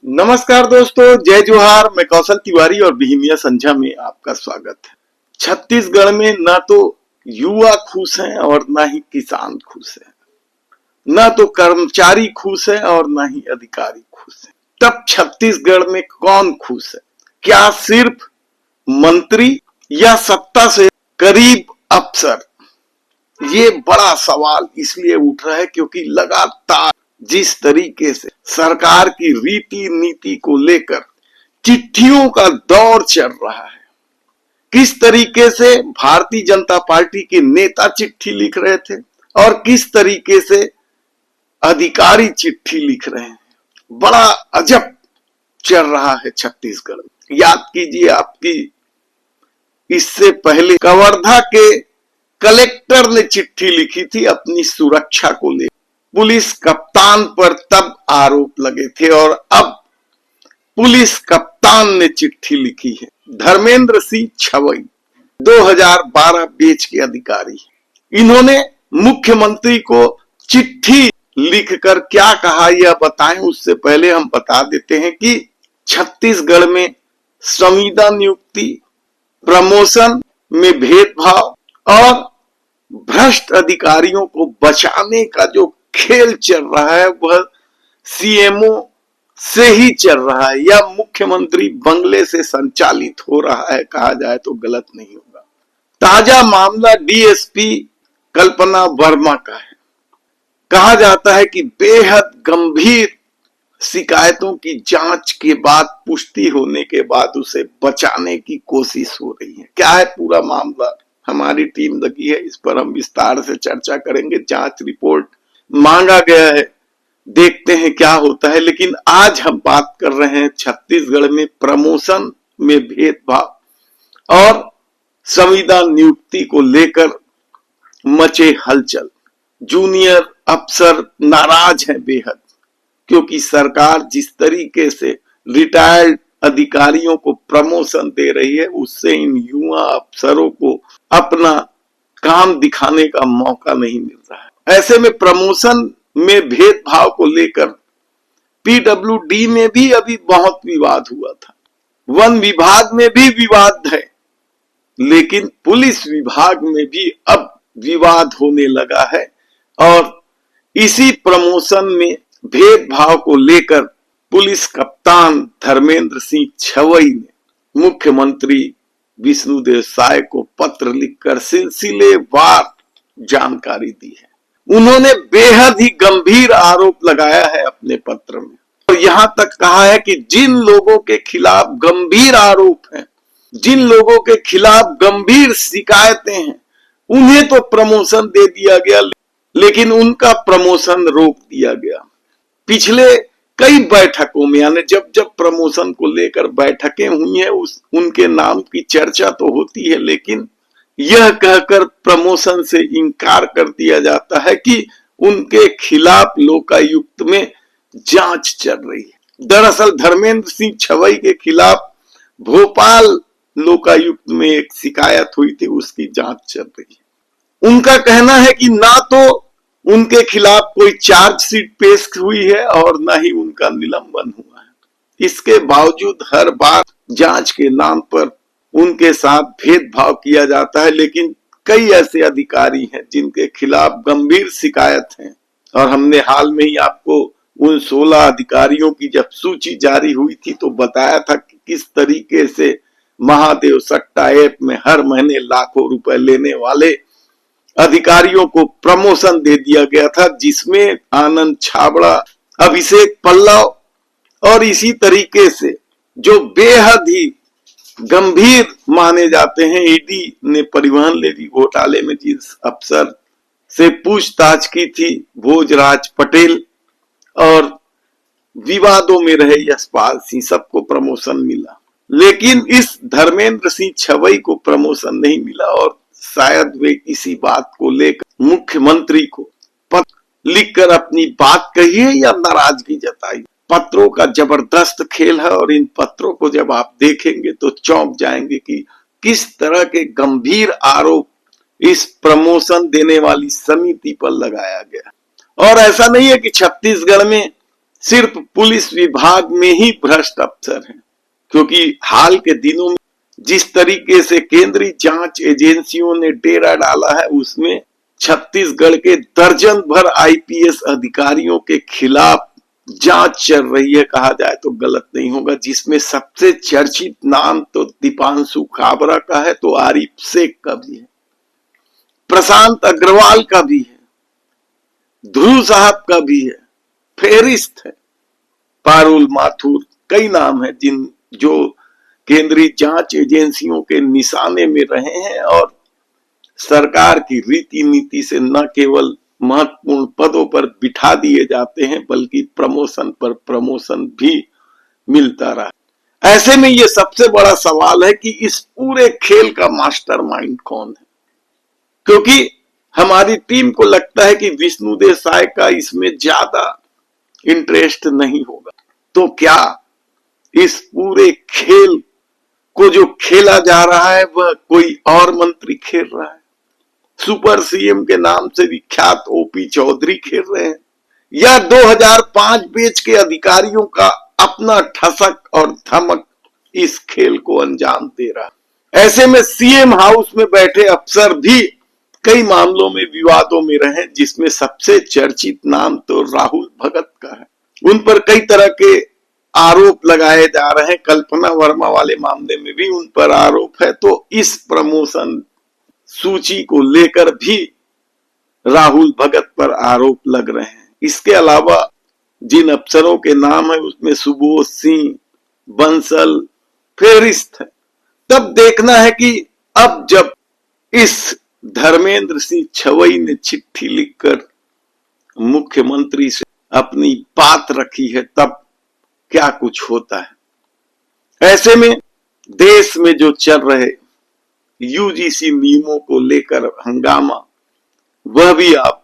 नमस्कार दोस्तों, जय जोहार। मैं कौशल तिवारी और बिहिनिया संझा में आपका स्वागत है। छत्तीसगढ़ में ना तो युवा खुश हैं और ना ही किसान खुश हैं, ना तो कर्मचारी खुश है और ना ही अधिकारी खुश है। तब छत्तीसगढ़ में कौन खुश है? क्या सिर्फ मंत्री या सत्ता से करीब अफसर? ये बड़ा सवाल इसलिए उठ रहा है क्योंकि लगातार जिस तरीके से सरकार की रीति नीति को लेकर चिट्ठियों का दौर चल रहा है, किस तरीके से भारतीय जनता पार्टी के नेता चिट्ठी लिख रहे थे और किस तरीके से अधिकारी चिट्ठी लिख रहे हैं, बड़ा अजब चल रहा है छत्तीसगढ़ में। याद कीजिए, आपकी इससे पहले कवर्धा के कलेक्टर ने चिट्ठी लिखी थी अपनी सुरक्षा को लेकर। पुलिस कप्तान पर तब आरोप लगे थे और अब पुलिस कप्तान ने चिट्ठी लिखी है। धर्मेंद्र सिंह छवई 2012 बैच के अधिकारी, इन्होंने मुख्यमंत्री को चिट्ठी लिखकर क्या कहा यह बताएं, उससे पहले हम बता देते हैं कि छत्तीसगढ़ में संविदा नियुक्ति, प्रमोशन में भेदभाव और भ्रष्ट अधिकारियों को बचाने का जो खेल चल रहा है वह सीएमओ से ही चल रहा है या मुख्यमंत्री बंगले से संचालित हो रहा है, कहा जाए तो गलत नहीं होगा। ताजा मामला डीएसपी कल्पना वर्मा का है। कहा जाता है कि बेहद गंभीर शिकायतों की जांच के बाद पुष्टि होने के बाद उसे बचाने की कोशिश हो रही है। क्या है पूरा मामला, हमारी टीम लगी है, इस पर हम विस्तार से चर्चा करेंगे। जांच रिपोर्ट मांगा गया है, देखते हैं क्या होता है। लेकिन आज हम बात कर रहे हैं छत्तीसगढ़ में प्रमोशन में भेदभाव और संविदा नियुक्ति को लेकर मचे हलचल। जूनियर अफसर नाराज हैं बेहद, क्योंकि सरकार जिस तरीके से रिटायर्ड अधिकारियों को प्रमोशन दे रही है उससे इन युवा अफसरों को अपना काम दिखाने का मौका नहीं मिल रहा है। ऐसे में प्रमोशन में भेदभाव को लेकर पीडब्ल्यूडी में भी अभी बहुत विवाद हुआ था, वन विभाग में भी विवाद है, लेकिन पुलिस विभाग में भी अब विवाद होने लगा है। और इसी प्रमोशन में भेदभाव को लेकर पुलिस कप्तान धर्मेंद्र सिंह छवई ने मुख्यमंत्री विष्णुदेव साय को पत्र लिखकर सिलसिलेवार जानकारी दी है। उन्होंने बेहद ही गंभीर आरोप लगाया है अपने पत्र में और यहां तक कहा है कि जिन लोगों के खिलाफ गंभीर आरोप हैं, जिन लोगों के खिलाफ गंभीर शिकायतें हैं, उन्हें तो प्रमोशन दे दिया गया, लेकिन उनका प्रमोशन रोक दिया गया। पिछले कई बैठकों में, यानी जब जब प्रमोशन को लेकर बैठकें हुई हैं, उनके नाम की चर्चा तो होती है, लेकिन यह कहकर प्रमोशन से इनकार कर दिया जाता है कि उनके खिलाफ लोकायुक्त में जांच चल रही है। दरअसल धर्मेंद्र सिंह छवई के खिलाफ भोपाल लोकायुक्त में एक शिकायत हुई थी, उसकी जांच चल रही है। उनका कहना है कि ना तो उनके खिलाफ कोई चार्जशीट पेश हुई है और ना ही उनका निलंबन हुआ है। इसके बावजूद हर बार जांच के नाम पर उनके साथ भेदभाव किया जाता है, लेकिन कई ऐसे अधिकारी हैं जिनके खिलाफ गंभीर शिकायत है। और हमने हाल में ही आपको उन 16 अधिकारियों की जब सूची जारी हुई थी तो बताया था कि किस तरीके से महादेव सट्टा ऐप में हर महीने लाखों रुपए लेने वाले अधिकारियों को प्रमोशन दे दिया गया था, जिसमें आनंद छाबड़ा, अभिषेक पल्लव और इसी तरीके से जो बेहद ही गंभीर माने जाते हैं। ईडी ने परिवहन लेवी घोटाले में जिस अफसर से पूछताछ की थी, भोजराज पटेल, और विवादों में रहे यशपाल सिंह, सबको प्रमोशन मिला, लेकिन इस धर्मेंद्र सिंह छवई को प्रमोशन नहीं मिला। और शायद वे इसी बात को लेकर मुख्यमंत्री को पत्र लिखकर अपनी बात कही है या नाराजगी जताई। पत्रों का जबरदस्त खेल है और इन पत्रों को जब आप देखेंगे तो चौंक जाएंगे कि किस तरह के गंभीर आरोप इस प्रमोशन देने वाली समिति पर लगाया गया। और ऐसा नहीं है कि छत्तीसगढ़ में सिर्फ पुलिस विभाग में ही भ्रष्ट अफसर हैं, क्योंकि हाल के दिनों में जिस तरीके से केंद्रीय जांच एजेंसियों ने डेरा डाला है, उसमें छत्तीसगढ़ के दर्जन भर आईपीएस अधिकारियों के खिलाफ जांच चल रही है, कहा जाए तो गलत नहीं होगा, जिसमें सबसे चर्चित नाम तो दीपांशु काबरा का है, तो आरिफ शेख का भी है, प्रशांत अग्रवाल का भी है, ध्रुव साहब का भी है, फेरिस्त है, पारुल माथुर, कई नाम है जो केंद्रीय जांच एजेंसियों के निशाने में रहे हैं और सरकार की रीति नीति से न केवल महत्वपूर्ण पदों पर बिठा दिए जाते हैं, बल्कि प्रमोशन पर प्रमोशन भी मिलता रहा। ऐसे में ये सबसे बड़ा सवाल है कि इस पूरे खेल का मास्टरमाइंड कौन है, क्योंकि हमारी टीम को लगता है कि विष्णु देसाई का इसमें ज्यादा इंटरेस्ट नहीं होगा। तो क्या इस पूरे खेल को जो खेला जा रहा है वह कोई और मंत्री खेल रहा है? सुपर सीएम के नाम से विख्यात ओपी चौधरी खेल रहे हैं, या 2005 बैच के अधिकारियों का अपना ठसक और धमक इस खेल को अंजाम दे रहा है? ऐसे में सीएम हाउस में बैठे अफसर भी कई मामलों में विवादों में रहे, जिसमें सबसे चर्चित नाम तो राहुल भगत का है। उन पर कई तरह के आरोप लगाए जा रहे हैं, कल्पना वर्मा वाले मामले में भी उन पर आरोप है, तो इस प्रमोशन सूची को लेकर भी राहुल भगत पर आरोप लग रहे हैं। इसके अलावा जिन अफसरों के नाम है उसमें सुबोध सिंह, बंसल फेरिस्त है। तब देखना है कि अब जब इस धर्मेंद्र सिंह छवई ने चिट्ठी लिखकर मुख्यमंत्री से अपनी बात रखी है, तब क्या कुछ होता है। ऐसे में देश में जो चल रहे यूजीसी नियमों को लेकर हंगामा, वह भी आप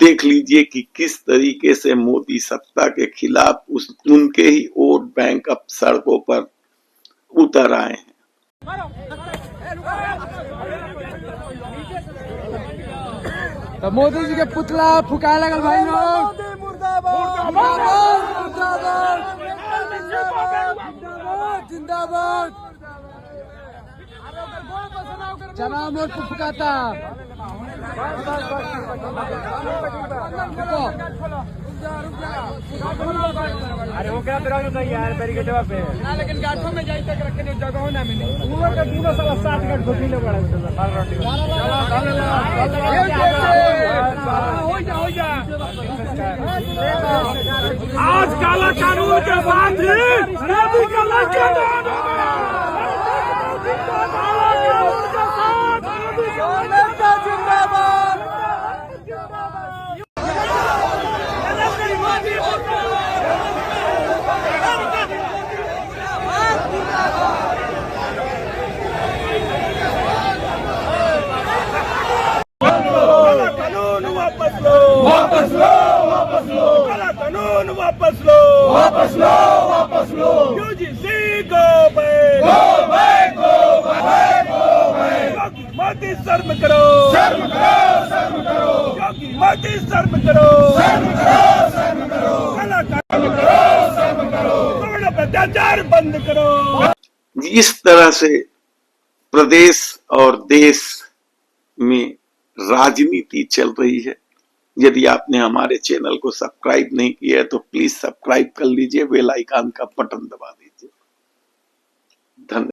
देख लीजिए कि किस तरीके से मोदी सत्ता के खिलाफ उनके ही वोट बैंक अब सड़कों पर उतर आए हैं। तो मोदी जी के पुतला फुकाए लगल भाई लोग। जिंदाबाद जनाब मोद को फुकाता। अरे वो क्या तेरा नहीं यार मेरी के जवाब पे ना, लेकिन गाठों में जाई तक रखने की जगह हो ना मिले। वो का दूनो साला 60 गट घोटी ले बड़ा मार रोटी हो जा आज काला कानून के साथ ही मोदी का लॉकडाउन वापस लो यूजीसी गो बैक मोदी शर्म करो योगी मोदी शर्म करो भ्रष्टाचार बंद करो। इस तरह से प्रदेश और देश में राजनीति चल रही है। यदि आपने हमारे चैनल को सब्सक्राइब नहीं किया है तो प्लीज सब्सक्राइब कर लीजिए, बेल आइकन का बटन दबा दीजिए।